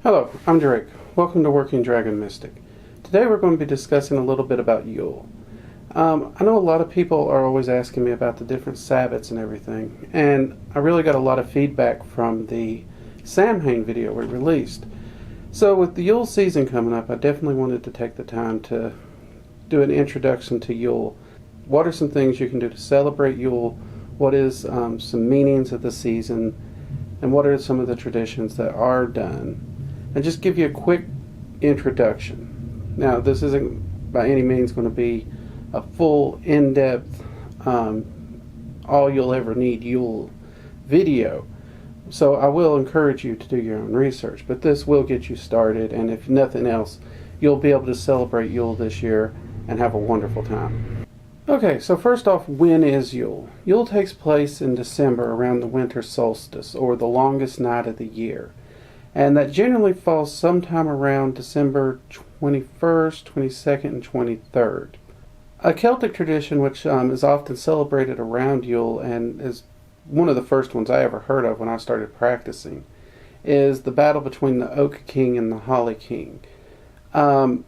Hello, I'm Drake. Welcome to Working Dragon Mystic. Today we're going to be discussing a little bit about Yule. I know a lot of people are always asking me about the different Sabbats and everything, and I really got a lot of feedback from the Samhain video we released. So with the Yule season coming up, I definitely wanted to take the time to do an introduction to Yule. What are some things you can do to celebrate Yule? What is some meanings of the season? And what are some of the traditions that are done? And just give you a quick introduction. Now, this isn't by any means going to be a full, in-depth, all you'll ever need Yule video. So I will encourage you to do your own research, but this will get you started, and if nothing else, you'll be able to celebrate Yule this year and have a wonderful time. Okay, so first off, when is Yule? Yule takes place in December around the winter solstice, or the longest night of the year. And that generally falls sometime around December 21st, 22nd, and 23rd. A Celtic tradition which is often celebrated around Yule and is one of the first ones I ever heard of when I started practicing is the battle between the Oak King and the Holly King. And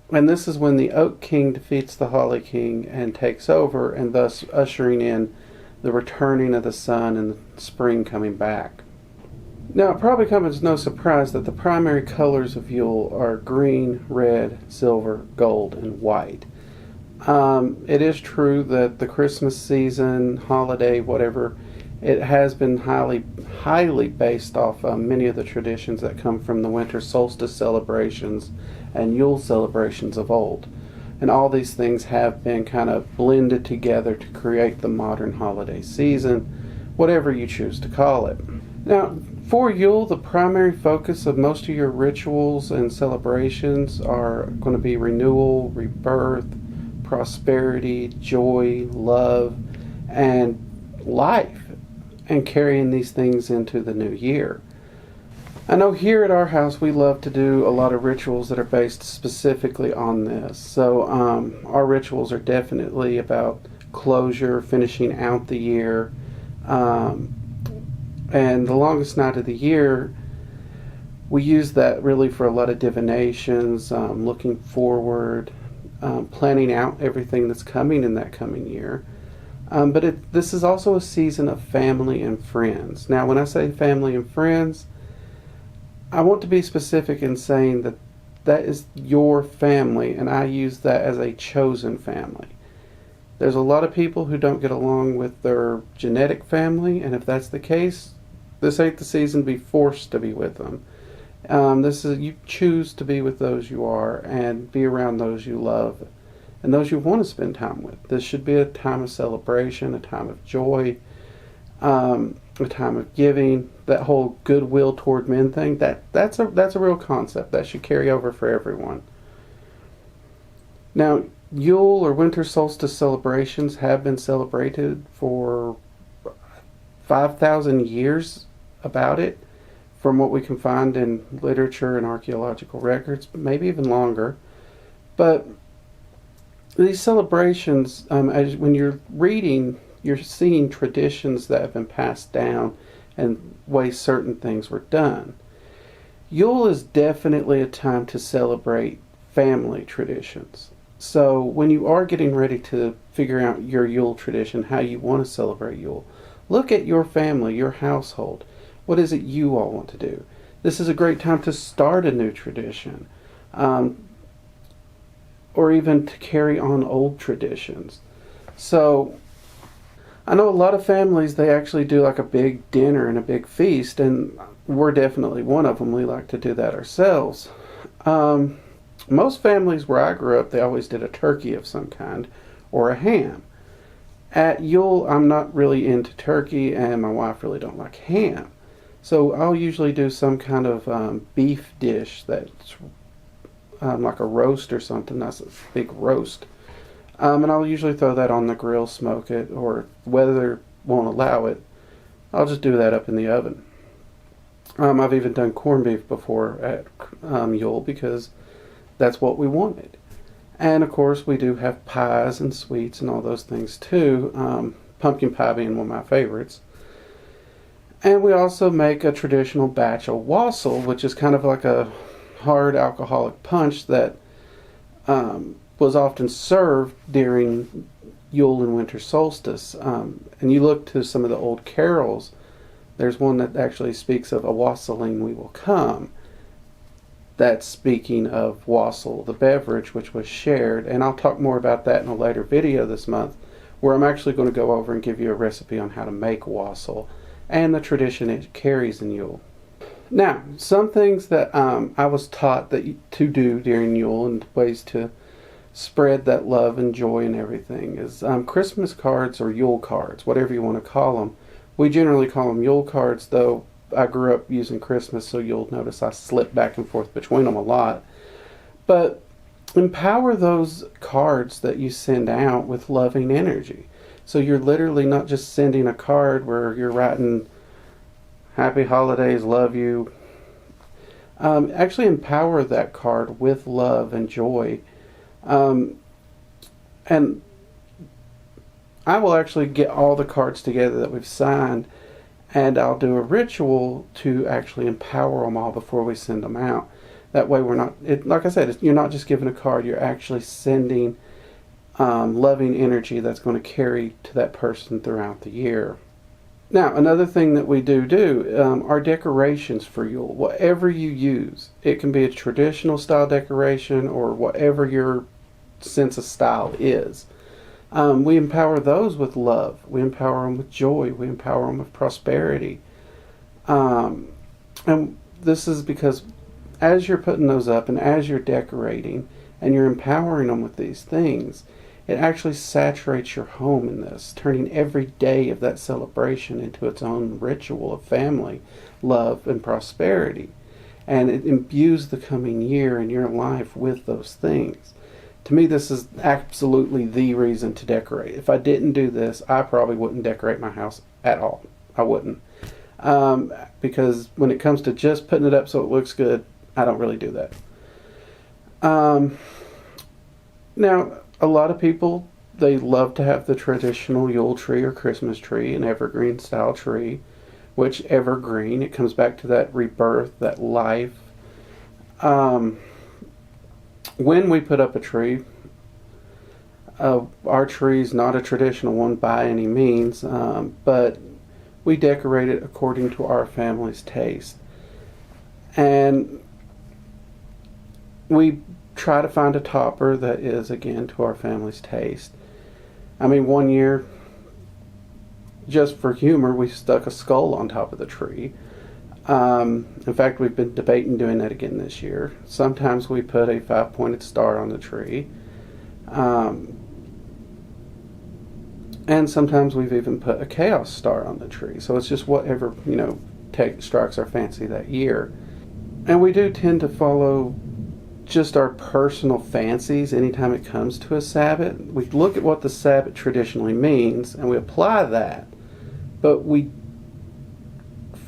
this is when the Oak King defeats the Holly King and takes over, and thus ushering in the returning of the sun and the spring coming back. Now, it probably comes as no surprise that the primary colors of Yule are green, red, silver, gold, and white. It is true that the Christmas season, holiday, whatever, it has been highly based off many of the traditions that come from the winter solstice celebrations and Yule celebrations of old. And all these things have been kind of blended together to create the modern holiday season, whatever you choose to call it. Now, for Yule, the primary focus of most of your rituals and celebrations are going to be renewal, rebirth, prosperity, joy, love, and life, and carrying these things into the new year. I know here at our house we love to do a lot of rituals that are based specifically on this. So our rituals are definitely about closure, finishing out the year, and the longest night of the year, we use that really for a lot of divinations, looking forward, planning out everything that's coming in that coming year. But this is also a season of family and friends. Now, when I say family and friends, I want to be specific in saying that that is your family, and I use that as a chosen family. There's a lot of people who don't get along with their genetic family, and if that's the case, this ain't the season to be forced to be with them. This is, you choose to be with those you are and be around those you love and those you want to spend time with. This should be a time of celebration, a time of joy, a time of giving. That whole goodwill toward men thing, that's a real concept that should carry over for everyone. Now, Yule or winter solstice celebrations have been celebrated for 5,000 years about it, from what we can find in literature and archaeological records, maybe even longer. But these celebrations, when you're reading, you're seeing traditions that have been passed down and ways certain things were done. Yule is definitely a time to celebrate family traditions. So when you are getting ready to figure out your Yule tradition, how you want to celebrate Yule, look at your family, your household. What is it you all want to do? This is a great time to start a new tradition, or even to carry on old traditions. So I know a lot of families, they actually do like a big dinner and a big feast, and we're definitely one of them. We like to do that ourselves. Most families where I grew up, they always did a turkey of some kind or a ham. At Yule, I'm not really into turkey, and my wife really don't like ham. So I'll usually do some kind of beef dish that's like a roast or something. That's a big roast. And I'll usually throw that on the grill, smoke it, or weather won't allow it, I'll just do that up in the oven. I've even done corned beef before at Yule because that's what we wanted. And of course we do have pies and sweets and all those things too, pumpkin pie being one of my favorites. And we also make a traditional batch of wassail, which is kind of like a hard alcoholic punch that was often served during Yule and winter solstice. And you look to some of the old carols, there's one that actually speaks of a wassailing we will come. That's speaking of wassail, the beverage, which was shared. And I'll talk more about that in a later video this month, where I'm actually going to go over and give you a recipe on how to make wassail and the tradition it carries in Yule. Now, some things that I was taught to do during Yule and ways to spread that love and joy and everything is Christmas cards or Yule cards, whatever you want to call them. We generally call them Yule cards, though I grew up using Christmas, so you'll notice I slip back and forth between them a lot. But empower those cards that you send out with loving energy. So you're literally not just sending a card where you're writing happy holidays, love you. Actually empower that card with love and joy. And I will actually get all the cards together that we've signed, and I'll do a ritual to actually empower them all before we send them out. That way we're not, like I said, you're not just giving a card, you're actually sending loving energy that's going to carry to that person throughout the year. Now, another thing that we do are decorations for Yule. Whatever you use, it can be a traditional style decoration or whatever your sense of style is. We empower those with love. We empower them with joy. We empower them with prosperity. And this is because as you're putting those up and as you're decorating and you're empowering them with these things, it actually saturates your home in this, turning every day of that celebration into its own ritual of family, love, and prosperity. And it imbues the coming year in your life with those things. To me, this is absolutely the reason to decorate. If I didn't do this, I probably wouldn't decorate my house at all. I wouldn't. Because when it comes to just putting it up so it looks good, I don't really do that. Now, a lot of people, they love to have the traditional Yule tree or Christmas tree, an evergreen style tree, which evergreen, it comes back to that rebirth, that life. When we put up a tree, our tree is not a traditional one by any means, but we decorate it according to our family's taste. And we try to find a topper that is, again, to our family's taste. I mean, one year, just for humor, we stuck a skull on top of the tree. In fact, we've been debating doing that again this year. Sometimes we put a 5-pointed star on the tree. And sometimes we've even put a chaos star on the tree. So it's just whatever, strikes our fancy that year. And we do tend to follow just our personal fancies anytime it comes to a Sabbath. We look at what the Sabbath traditionally means and we apply that. But we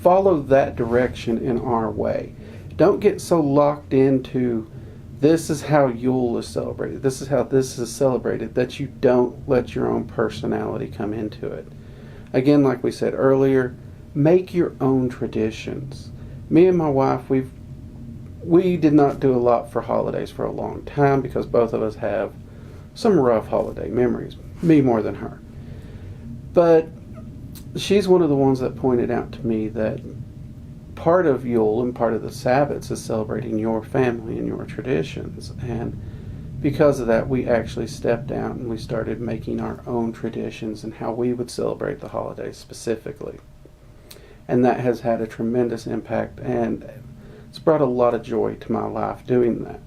follow that direction in our way. Don't get so locked into this is how Yule is celebrated, this is how this is celebrated, that you don't let your own personality come into it. Again, like we said earlier, make your own traditions. Me and my wife, we did not do a lot for holidays for a long time because both of us have some rough holiday memories, me more than her. But she's one of the ones that pointed out to me that part of Yule and part of the Sabbaths is celebrating your family and your traditions. And because of that, we actually stepped out and we started making our own traditions and how we would celebrate the holidays specifically. And that has had a tremendous impact, and it's brought a lot of joy to my life doing that.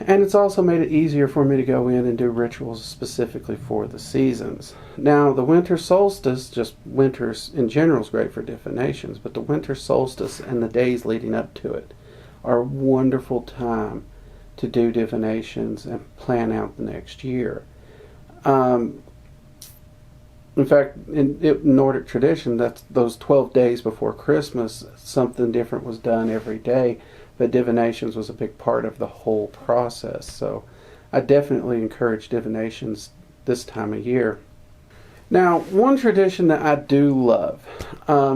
And it's also made it easier for me to go in and do rituals specifically for the seasons. Now, the winter solstice, just winters in general is great for divinations, but the winter solstice and the days leading up to it are a wonderful time to do divinations and plan out the next year. In fact, in Nordic tradition, that's those 12 days before Christmas, something different was done every day. But divinations was a big part of the whole process. So I definitely encourage divinations this time of year. Now, one tradition that I do love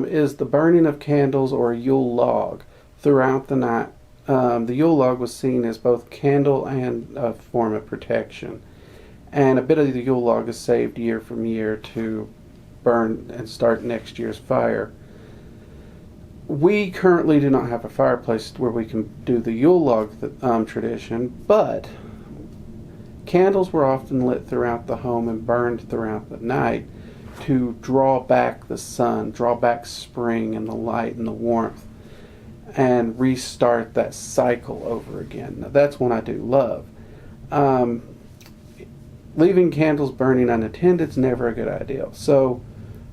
is the burning of candles or a Yule log throughout the night. The Yule log was seen as both candle and a form of protection. And a bit of the Yule log is saved year from year to burn and start next year's fire. We currently do not have a fireplace where we can do the Yule log tradition, but candles were often lit throughout the home and burned throughout the night to draw back the sun, draw back spring and the light and the warmth, and restart that cycle over again. Now, that's one I do love. Leaving candles burning unattended is never a good idea. So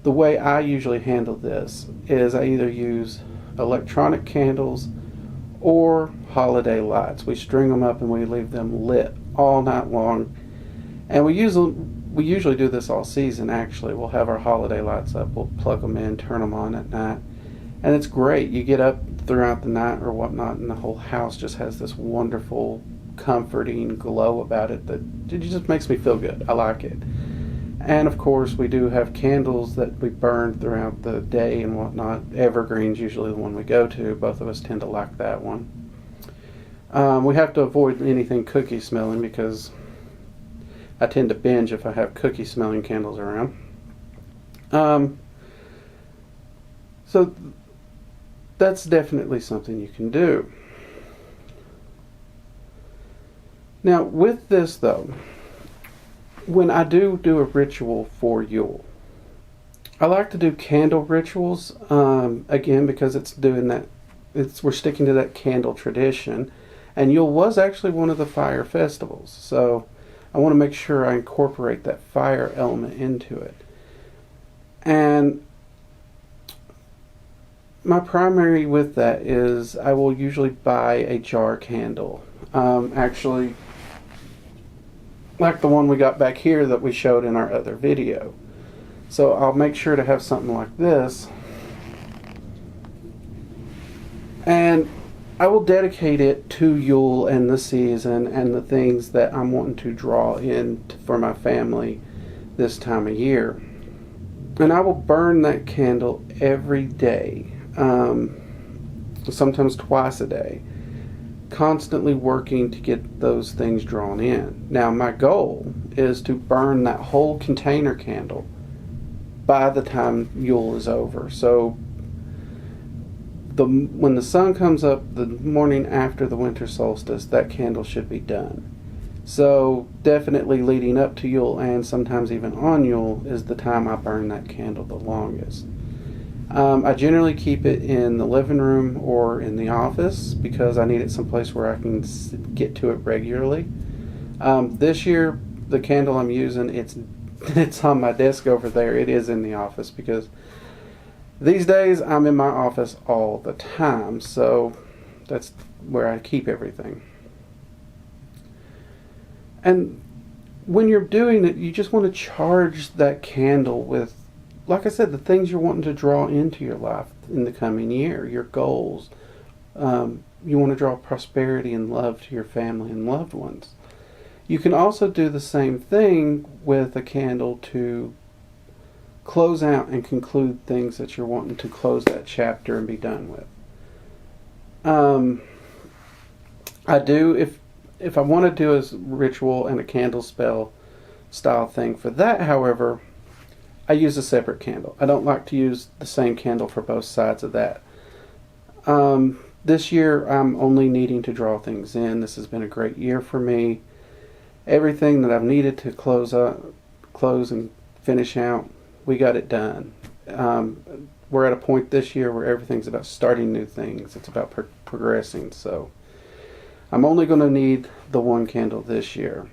the way I usually handle this is I either use electronic candles or holiday lights. We string them up and we leave them lit all night long. And we usually do this all season, actually. We'll have our holiday lights up, we'll plug them in, turn them on at night. And it's great. You get up throughout the night or whatnot, and the whole house just has this wonderful, comforting glow about it that it just makes me feel good. I like it. And of course, we do have candles that we burn throughout the day and whatnot. Evergreen's usually the one we go to. Both of us tend to like that one. We have to avoid anything cookie smelling because I tend to binge if I have cookie smelling candles around. So that's definitely something you can do. Now, with this though, when I do a ritual for Yule, I like to do candle rituals, again, because we're sticking to that candle tradition, and Yule was actually one of the fire festivals, so I want to make sure I incorporate that fire element into it. And my primary with that is I will usually buy a jar candle. Actually, like the one we got back here that we showed in our other video. So I'll make sure to have something like this. And I will dedicate it to Yule and the season and the things that I'm wanting to draw in for my family this time of year. And I will burn that candle every day, sometimes twice a day, constantly working to get those things drawn in. Now, my goal is to burn that whole container candle by the time Yule is over. So when the sun comes up the morning after the winter solstice, that candle should be done. So definitely leading up to Yule and sometimes even on Yule is the time I burn that candle the longest. I generally keep it in the living room or in the office because I need it someplace where I can get to it regularly. This year, the candle I'm using, it's on my desk over there. It is in the office because these days I'm in my office all the time, so that's where I keep everything. And when you're doing it, you just want to charge that candle with, like I said, the things you're wanting to draw into your life in the coming year, your goals. You want to draw prosperity and love to your family and loved ones. You can also do the same thing with a candle to close out and conclude things that you're wanting to close that chapter and be done with. I do, if I want to do a ritual and a candle spell style thing for that, however, I use a separate candle. I don't like to use the same candle for both sides of that. This year, I'm only needing to draw things in. This has been a great year for me. Everything that I've needed to close and finish out, we got it done. We're at a point this year where everything's about starting new things. It's about progressing. So I'm only going to need the one candle this year.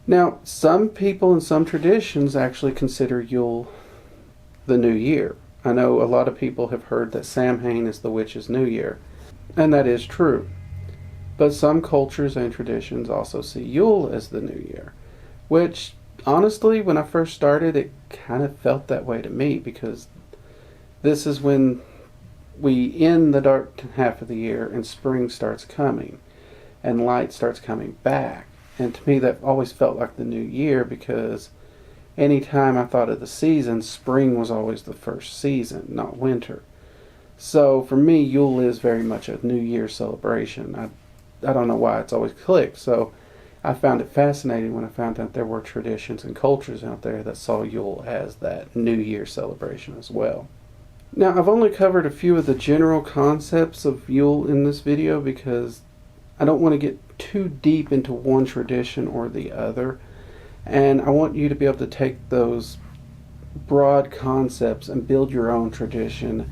Now, some people and some traditions actually consider Yule the New Year. I know a lot of people have heard that Samhain is the witch's New Year, and that is true. But some cultures and traditions also see Yule as the New Year, which, honestly, when I first started, it kind of felt that way to me, because this is when we end the dark half of the year and spring starts coming and light starts coming back. And to me, that always felt like the new year, because anytime I thought of the season, spring was always the first season, not winter. So for me, Yule is very much a New Year celebration. I don't know why it's always clicked. So I found it fascinating when I found out there were traditions and cultures out there that saw Yule as that New Year celebration as well. Now, I've only covered a few of the general concepts of Yule in this video because I don't want to get too deep into one tradition or the other. And I want you to be able to take those broad concepts and build your own tradition,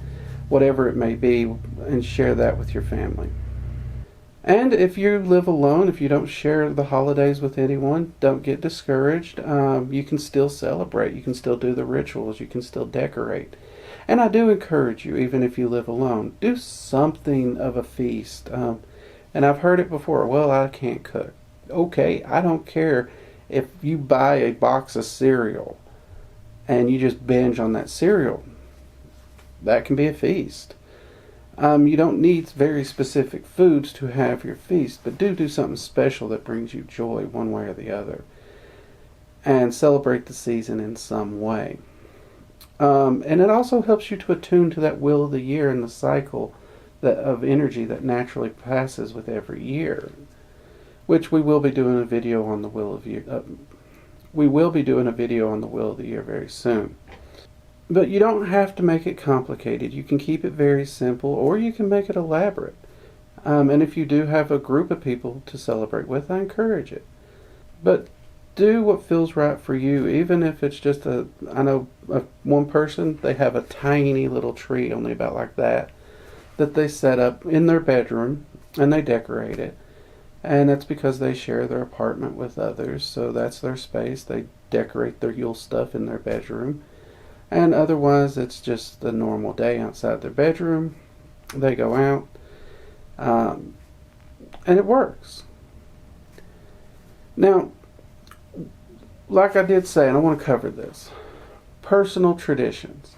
whatever it may be, and share that with your family. And if you live alone, if you don't share the holidays with anyone, don't get discouraged. You can still celebrate. You can still do the rituals. You can still decorate. And I do encourage you, even if you live alone, do something of a feast. And I've heard it before, well, I can't cook. Okay, I don't care if you buy a box of cereal and you just binge on that cereal. That can be a feast. You don't need very specific foods to have your feast, but do something special that brings you joy one way or the other. And celebrate the season in some way. And it also helps you to attune to that will of the year and the cycle of energy that naturally passes with every year. Which we will be doing a video on the will of year. We will be doing a video on the will of the year very soon. But you don't have to make it complicated. You can keep it very simple, or you can make it elaborate. And if you do have a group of people to celebrate with, I encourage it. But do what feels right for you, even if it's just one person, they have a tiny little tree, only about like that they set up in their bedroom, and they decorate it. And that's because they share their apartment with others, so that's their space. They decorate their Yule stuff in their bedroom. And otherwise, it's just the normal day outside their bedroom. They go out, and it works. Now, like I did say, and I want to cover this, personal traditions.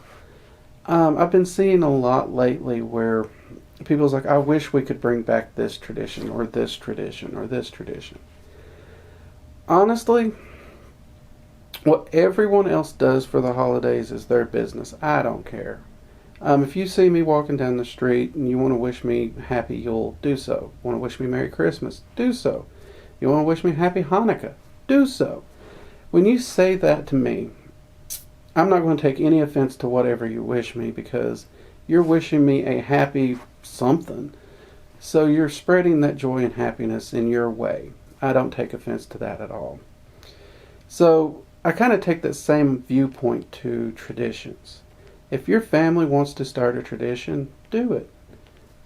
I've been seeing a lot lately where people's like, I wish we could bring back this tradition, or this tradition, or this tradition. Honestly, what everyone else does for the holidays is their business. I don't care. If you see me walking down the street and you want to wish me Happy Yule, do so. Want to wish me Merry Christmas, do so. You want to wish me Happy Hanukkah, do so. When you say that to me, I'm not going to take any offense to whatever you wish me, because you're wishing me a happy something. So you're spreading that joy and happiness in your way. I don't take offense to that at all. So I kind of take that same viewpoint to traditions. If your family wants to start a tradition, do it.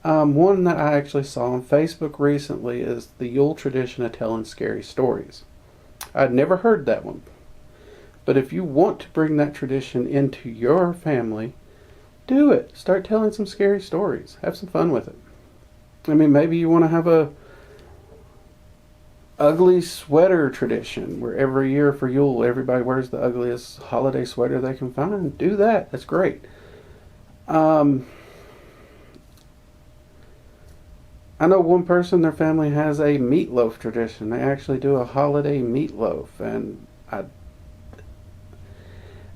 One that I actually saw on Facebook recently is the Yule tradition of telling scary stories. I'd never heard that one. But if you want to bring that tradition into your family, do it. Start telling some scary stories. Have some fun with it. I mean, maybe you want to have a ugly sweater tradition where every year for Yule everybody wears the ugliest holiday sweater they can find. Do that. That's great. I know one person, their family has a meatloaf tradition. They actually do a holiday meatloaf, and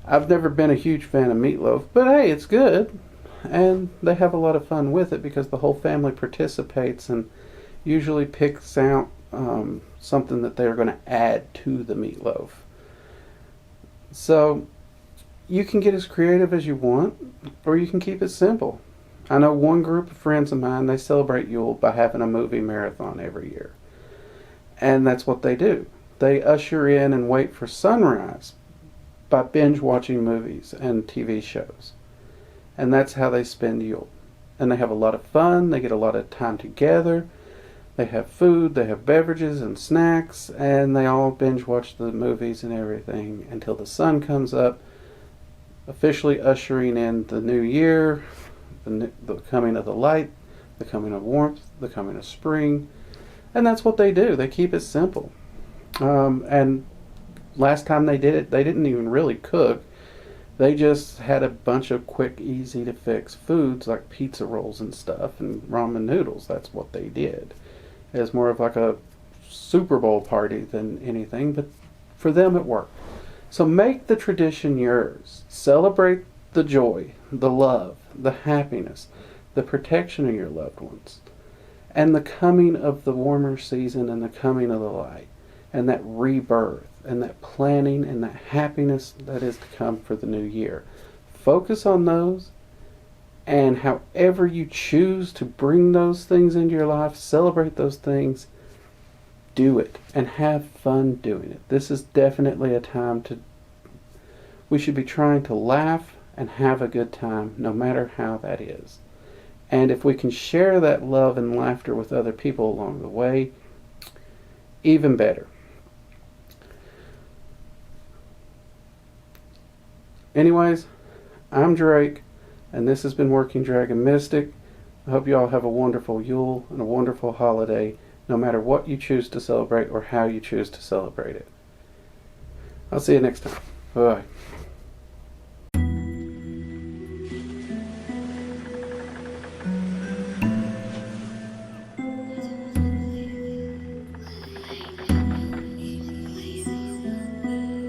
I've never been a huge fan of meatloaf, but hey, it's good. And they have a lot of fun with it because the whole family participates and usually picks out something that they're going to add to the meatloaf. So you can get as creative as you want, or you can keep it simple. I know one group of friends of mine, they celebrate Yule by having a movie marathon every year. And that's what they do. They usher in and wait for sunrise by binge watching movies and TV shows. And that's how they spend Yule. And they have a lot of fun, they get a lot of time together, they have food, they have beverages and snacks, and they all binge watch the movies and everything until the sun comes up, officially ushering in the new year, the coming of the light, the coming of warmth, the coming of spring. And that's what they do. They keep it simple. And last time they did it, they didn't even really cook. They just had a bunch of quick, easy to fix foods like pizza rolls and stuff and ramen noodles. That's what they did. It was more of like a Super Bowl party than anything, but for them it worked. So make the tradition yours. Celebrate the joy, the love, the happiness, the protection of your loved ones, and the coming of the warmer season and the coming of the light, and that rebirth, and that planning, and that happiness that is to come for the new year. Focus on those, and however you choose to bring those things into your life, celebrate those things, do it, and have fun doing it. This is definitely a time we should be trying to laugh and have a good time, no matter how that is. And if we can share that love and laughter with other people along the way, even better. Anyways, I'm Drake, and this has been Working Dragon Mystic. I hope you all have a wonderful Yule and a wonderful holiday, no matter what you choose to celebrate or how you choose to celebrate it. I'll see you next time. Bye.